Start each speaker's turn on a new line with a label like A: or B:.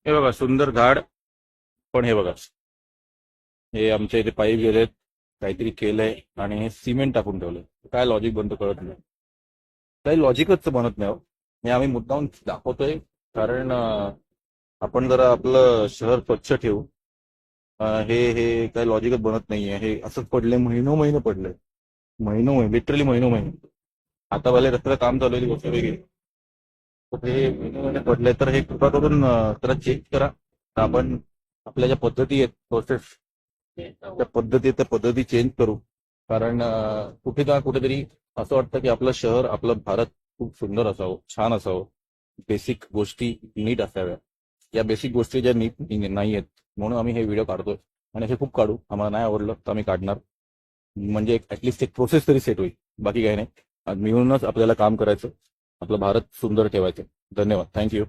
A: हे बघा सुंदर झाड. पण हे बघा, हे आमच्या इथे पाईप गेलेत, काहीतरी केलंय आणि हे सिमेंट टाकून ठेवलंय. काय लॉजिक बनतं कळत नाही. काही लॉजिकच बनत नाही हो. हे आम्ही मुद्दाम दाखवतोय कारण आपण जरा आपलं शहर स्वच्छ ठेवू. हे हे काही लॉजिकच बनत नाहीये. हे असंच पडले, महिनो पडले, लिटरली महिनो. आता वाले रस्त्याचं काम चालू आहे, ती गोष्ट वेगळी. तर हे महिने पडले, तर हे कृपा करून जरा चेक करा. तर आपण आपल्या ज्या पद्धती आहेत, प्रोसेस, त्या पद्धती चेंज करू. कारण कुठे ना कुठेतरी असं वाटतं की आपलं शहर, आपलं भारत खूप सुंदर असावं, छान असावं. बेसिक गोष्टी नीट असाव्या. या बेसिक गोष्टी ज्या नीट नाही आहेत, म्हणून आम्ही हे व्हिडिओ काढतोय. आणि हे खूप काढू, आम्हाला नाही आवडलं तर आम्ही काढणार. म्हणजे ऍटलिस्ट एक प्रोसेस तरी सेट होईल. बाकी काही नाही. मिळूनच आपल्याला काम करायचं, आपलं भारत सुंदर ठेवायचं. धन्यवाद. थँक्यू.